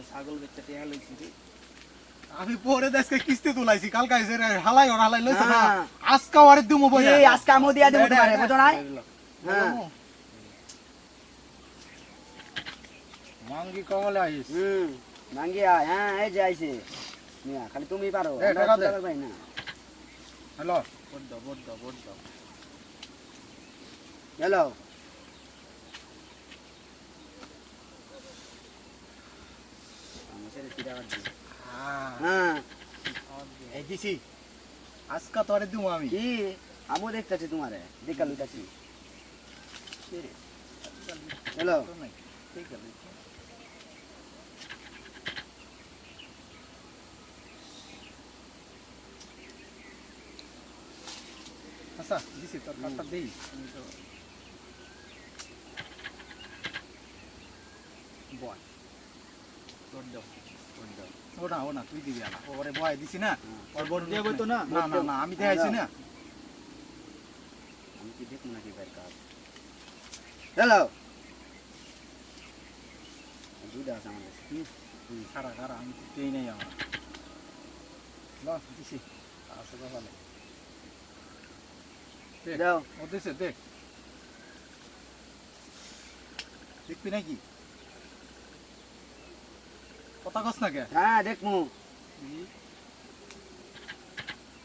ছাগল বেচতে টিয়া লইছি রে আমি পরে দেশকে কিস্তি তুলাইছি কালকে এসে হালাই লইছে না আজকে আরে দিমু বই এই আজকে আমো দিয়া দেব তোমারে বুঝো না হ্যাঁ মাঙ্গি কমলে আইস মাঙ্গিয়া হ্যাঁ এই যে আইছে মিয়া খালি তুমি পারো ভাই না হ্যালো বড় হ্যালো আমি সেটা তিরা বাদ দিই হ্যাঁ এই দিছি আজকে তোরে দিমু আমি কি আমো দেখতাছি তোমারে দেখা লইতাছি হ্যালো ঠিক আছে আচ্ছা দিছি তোর কাটটা দেই আমি তো বয় ওনা তুই দিবি না ওরে বয় দিছি না ওর বড় দিয়ে বইতো না না আমি দেখাইছি না আমি কি দেখব নাকি ভাই কাজ হ্যালো দুইটা আছে আমার কাছে খারা আমি দেই নাই আমার না দিছি আসো ভালো দাও ও দিছে দেখ দেখবি নাকি কথা কস না কে হ্যাঁ দেখমু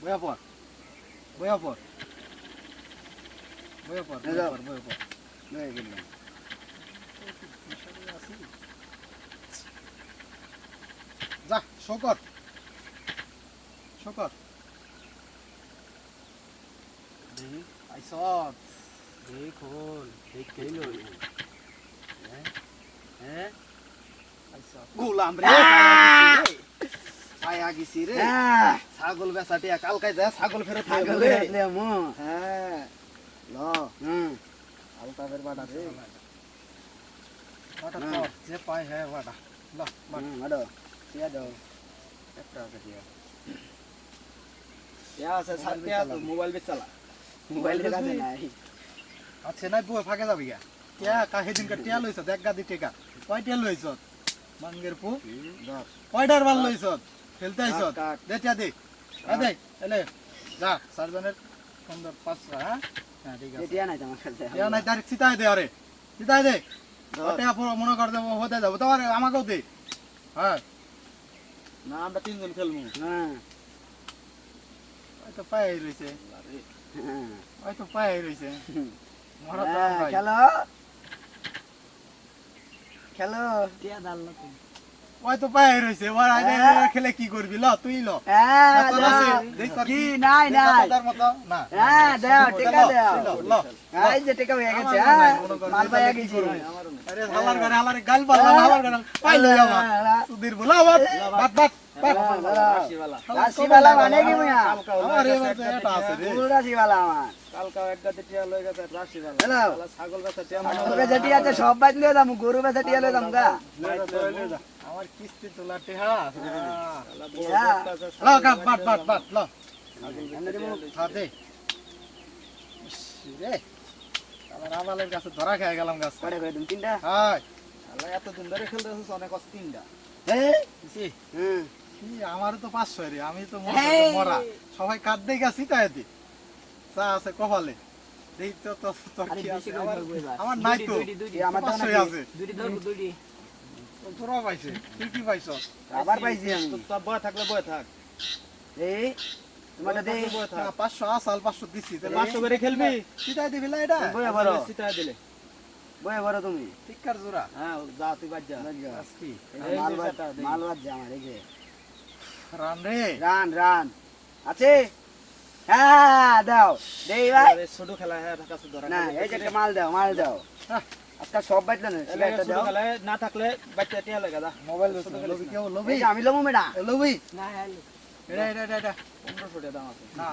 বয়া পর লয়ে গেলাম যা শকর আইসত দেখুন ঠিক কইলো হ্যাঁ আইসত গোলাম রে আয়া গেছি রে ছাগল বেচাটি কালকাই যা ছাগল ফেরত ছাগল রে রে মু হ্যাঁ ল আলতা বের বাটা রে বাটা তো যে পাই হ্যাঁ বাটা ল মাডো দিয়া দাও একটা আছে দিয়া টিয়া আছে সাথে তো মোবাইল বেচালা মোবাইল এর কাছে নাই আচ্ছা নাই বুয়া ফাঁকে যাবি গা টিয়া কাহে দিন টিয়া লইছ এক গাদি টেকা কয় টিয়া লইছ মাঙ্গের পু কয়টার বাল লইছ খেলতে আইছ দে টিয়া দে দে এলে যা সার্জনের 15 হ্যাঁ হ্যাঁ ঠিক আছে টিয়া নাই তোমার কাছে টিয়া নাই ডাইরেক্ট সিটাই দে আরে সিটাই দে টিয়া পুরো মনে কর দেব হতে যাব তো আরে আমাকেও দে হ্যাঁ না আমরা তিনজন খেলমু হ্যাঁ ওই তো পাই রইছে ওই তো পাই রইছে মরা তো ভাই খেলো খেলো টিয়া দাল না তুমি ওই তো পাই রইছে ওর আইনে খেলে কি করবি ল তুই ল কি নাই নাই তার মত না হ্যাঁ দাও টিকা দাও ল এই যে টিকা হয়ে গেছে হ্যাঁ মাল পাইয়া গেছি আরে হালার গাল পারলাম হালার গাল পাইলো আমার সুধীর বলা বাত রাশিওয়ালা মানে কি মিয়া আমার এবার এটা আছে রে পুরো রাশিওয়ালা আমার কালকা এক গাতে টিয়া লই গেছে রাশিওয়ালা হ্যালো ছাগল বেচা টিয়া ছাগল বেচা টিয়া আছে সব বাইক লিয়ে যামু গরু বেচা টিয়া লিয়ে যামু গা আমার কিস্তি তোলা টেহা হ্যাঁ ল বাট ল হাতে রে আমার আমালের কাছে ধরা খেয়ে গেলাম গাছ কয়টা করে তুমি তিনটা হাই আল্লাহ এত দিন ধরে খেলতেছিস অনেক অস তিনটা এই দিছি হুম কি আমার তো 500 রে আমি তো মরা সবাই কাট দেই গেছি তাই দি চা আছে কপালে দেই তো তোর কি আছে আমার নাই তো আমার তো 500 আছে দুইটি ধরবো দুইটি তোরা পাইছে তুই কি পাইছ আবার পাইছি আমি তো বয় থাকলে বয় থাক এই তোমারটা দে 500 আসাল 500 দিছি 500 করে খেলবি সিটাই দিবি না এটা বয়া বড় সিটা দিলে বয়া বড় তুমি টিকার জোড়া হ্যাঁ যা তুই বাদ যা আজকি মাল বাদ যা আমার এই যে রান রে রান আছে হ্যাঁ দাও দেই ভাই ছোট খেলা হ্যাঁ কাছে ধরা না এই যে একটা মাল দাও আজকাল সব বাইটলা না সিগারেটটা দাও না থাকলে বাচ্চা টিয়া লাগে দা মোবাইল লবি কেউ লবি এই যে আমি লমু মেডা লবি না হ্যাঁ এটা 1500 টাকা দাম আছে না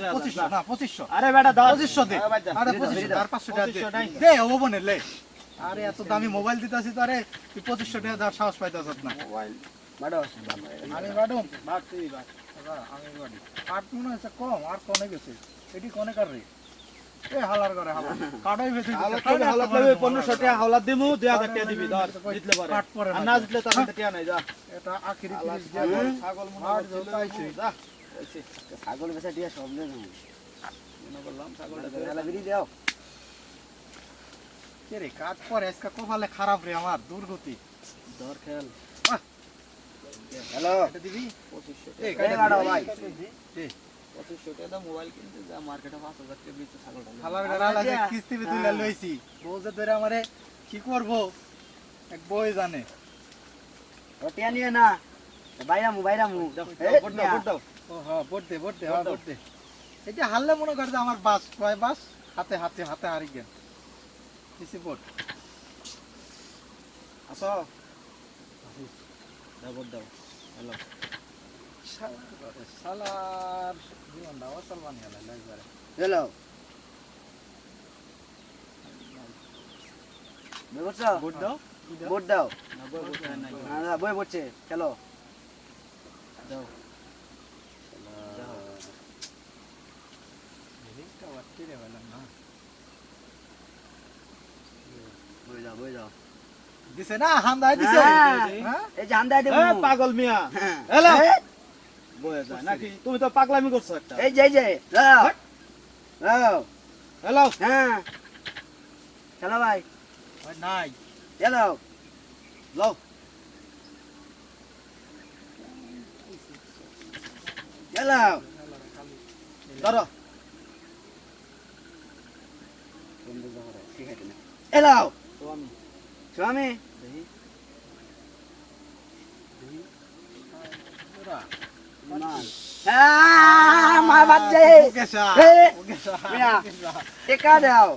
2500 না 2500 আরে বেটা দাও 2500 দে আরে 2500 আর 500 টাকা দে ও বনে লে আরে এত দামি মোবাইল দিতাছি তো আরে তুই 2500 টাকা দাও সাহস পাইতাছ না মোবাইল বাড়ো আমি বাডুম ভাগ তুই ভাগ আমি বাডি 8 মনে হচ্ছে কম আর কোনে গেছে এটি কোনে কার রে এ হালার করে হালার কাটাই বেশি হাওলাত থেকে হাওলাত লইবে 1500 টাকা হাওলাত দিমু 2000 টাকা দিবি ধর জিতলে পারে কাট পরে আর না জিতলে তার কাছে টাকা নাই যা এটা আখিরি হাওলাত তিরিশ দিয়া দাও। ছাগল মনে আর করছিল জোতাইছে। যা ওইছে ছাগল বেচা দিয়া সব লে যাবো মনে করলাম ছাগলটা বেলা বিড়ি দাও কে রে কাট পরে আজকে কপালে খারাপ রে আমার দুর্গতি ধর খেল হ্যালো এটা দিবি 2500 এ টাকা এই বাড়াও ভাই। দে 2500 টাকা মোবাইল কিনতে যা মার্কেটে 5000 টাকা বেচে ছাগলটা নিয়ে। হালার গালা যে কিস্তি বে তুলে লইছি বউজে ধরে আমারে কি করব এক বই জানে ওটিয়া নিয়ে না বাইরামু বাইরামু দাও এই ভোট দাও ভোট দাও ও হ্যাঁ পড়তে পড়তে হ্যাঁ পড়তে এটা হারলে মনে করে যে আমার বাস কয় বাস হাতে হাতে হাতে হারি গেল কিসি পড় আসো দাও ভোট দাও হ্যালো সালার জীবনটা অসল বানিয়ে গেল একবারে হ্যালো বই পড়ছো ভোট দাও ভোট দাও না বই ভোট নাই না বই পড়ছে চলো দাও এইটা বাচ্চি রে বললাম না বই যাও বই যাও দিছে না হামদাই দিছে হ্যাঁ এই যে হান্দাই দেবো এ পাগল মিয়া হ্যাঁ। হ্যালো বয়ে যায় নাকি তুমি তো পাগলামি করছো একটা এই যে যাও যাও হ্যালো হ্যাঁ চলো ভাই ওই নাই চলো লও চলো ধরো এলো তো আমি স্বামী দেখি ওরা মা বাচ্চা ওকেশা এ, ওকেশা মিয়া। টেকা দাও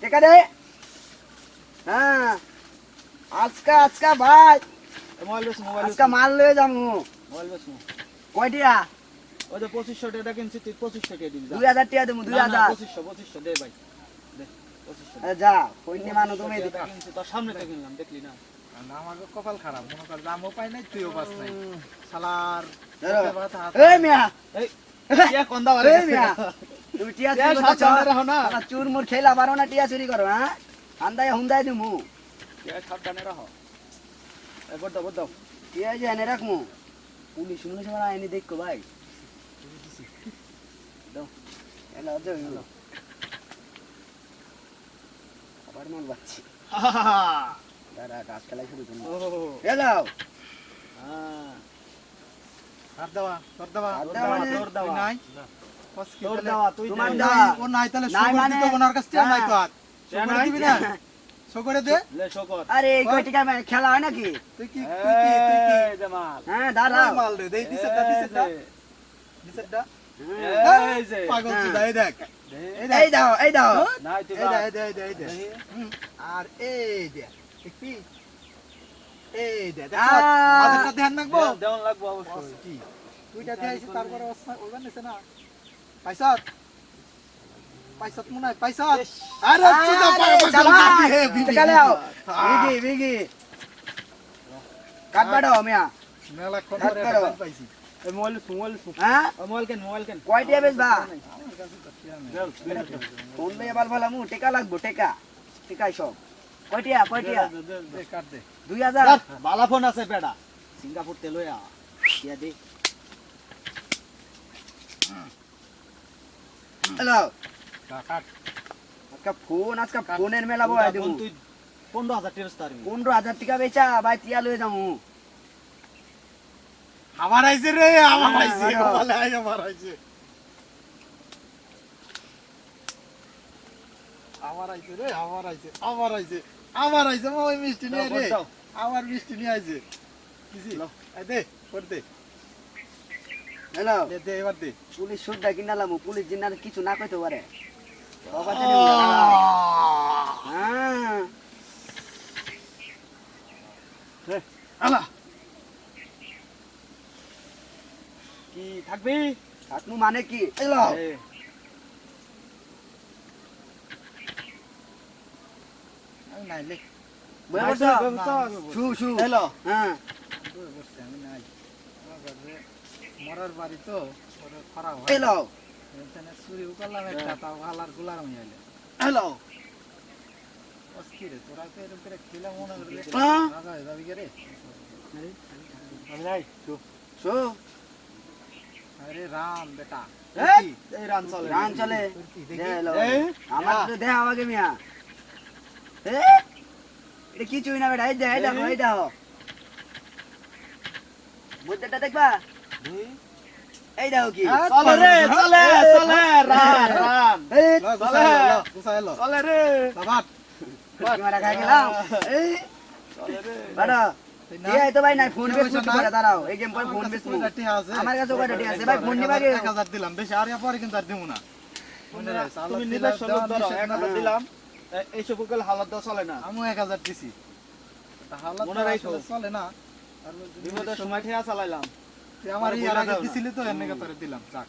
টেকা দে হ্যাঁ আজকা ভাই মোবাইল বেশ মোবাইল আজকা মাল লয়ে যামু মোবাইল বেশ কয়টিয়া ওই যে 2500 টাকা কিনছি তুই 2500 টাকা দিবি যা 2000 টাকা দেবো 2000 2500 দে ভাই দে 2500 এ, যা কইনি মানো তুমি দিবা কিনছি তোর সামনে থেকে কিনলাম দেখলি না আমাকে কপাল খারাপ মনে কর দামও পাই নাই তুইও পাস নাই শালার ধরো। ওকে বাতা হাত এই মিয়া এই কে কোনদা বারে এই মিয়া তুমি টিয়া টিয়া চুরি সাত করছো টাকা রাখো না। চুর মুর খেলা পারো না টিয়া চুরি করো হ্যাঁ আন্দায় হুন্দায় দিমু কে সাবধানে রাখো এই ভোট দাও টিয়া যে এনে রাখমু পুলিশ মুলিশ মারা এনে দেখো ভাই দাও এলা দাও আবার মাল বাচ্চি দাঁড়া গাছ খেলাই শুরু করুন ও এলো হ্যাঁ হাত দেওয়া তোর দেওয়া হাত তোর দেওয়া দেওয়া মানে? তোর তুই দেওয়া নাই কস কি তোর তাহলে? দেওয়া তুই তোমার দে। দেওয়া। ও নাই তাহলে নাই সুগর মানে? দিতে ওনার কাছে টিয়া নাই তো আর টিয়া সুগর নাই? দিবি না সুগরে দে লে শকর আরে এই কয়টিকা খেলা হয় নাকি তুই কি এই যে মাল হ্যাঁ দাঁড়াও মাল রে দেই দিছে দিছে এই যে পাগল হ্যাঁ। চুদা এই দেখ এই দাও এই দাও নাই তুই এই যা। দে এই দে এই দে আর এই দে দেখবি এই দে দেখ আহ। মাঝেরটা ধ্যান রাখবো দেওয়ান লাগবো অবশ্যই কি তুইটা দিয়েছিস তারপরে ওখানে নিছে না পাইছত পাইছত মনে হয় পাইছত আরে চুদা পাগল টিকা লাও বিগি বিগি কাট বাড়াও মিয়া মেলা কোন হাত করো। পাইছি এই মোবাইল হ্যাঁ মোবাইল কেন কয়টিয়া বেচবা আমার কাছে তো টিয়া নেই। ফোন লইয়া বাল ভালামু টেকা লাগবো টেকা টেকাই সব কয়টিয়া দে কাট দে 2000 বালা ফোন আছে পেডা সিঙ্গাপুর তেলয়া দিয়া দে হ্যালো কাট আজকে ফোনের মেলা বয় দেবো তুই 15000 টাকা স্টারবি 15000 টাকা বেচা ভাই টিয়া লয়ে যামু আমার আইছে রে আমার হ্যাঁ, আইছে হ্যাঁ। বলে আই আমার আইছে আমার আইছে রে আমার আইছে আমার আইছে আমার আইছে ওই মিষ্টি নিয়ে রে দাও আমার মিষ্টি নিয়ে আইছে কিসি লাও। এই দে কর দে হ্যালো দে দে এবার দে পুলিশ সুদ্ধা কিনালাম পুলিশ জিন্নার কিছু না কইতে পারে হ্যাঁ আলা কি থাকবি থাকনু মানে কি এলো এই, আমি নাই লে বই নাই বসো তো, ব্যবস্থা আছে। শু শু হ্যালো হ্যাঁ বই বসতে আমি নাই আমার ঘরে মরার বাড়ি তো ওরে খারাপ হয় এলো এখানে চুরি করলাম একটা তাও হালার গুলার হয়ে গেল হ্যালো অস্থিরে তোরা তো এরকম করে খেলা মনে করলে হ্যাঁ। রাজা হয়ে যাবি কে রে আমি নাই শো আরে রাম বেটা এই রান চলে রান চলে দেখি দে লো এই, আমার হ্যাঁ। তো দেহ আগে মিয়া এ এটা কিছুই না বেটা এই দেখো এই দেখো বুদ্ধটা দেখবা এই দেখো কি চলে রে চলে চলে রান রান এই গুছাই লো চলে রে বাবা মারা খাই গেলাম এই চলে রে বাড়া এই তো ভাই নাই ফোন বেশ করতে পারে দাঁড়াও এই গেম পরে ফোন বেশ আমার কাছে কয়টা টি আছে ভাই ফোন নিবা কে 1000 দিলাম বেশি আর পরে কিন্তু আর দেব না মনে রাখ তুমি নিলে সলক ধরো 1000 দিলাম এই সব কল হালত দাও চলে না আমি 1000 দিছি তা হালাত মনে রাখো। চলে না আর বিপদের সময় খেয়া চালাইলাম আমার বলে ইয়ার আগে দাও না। দিছিলি তো এর নাকি তোরে দিলাম যাক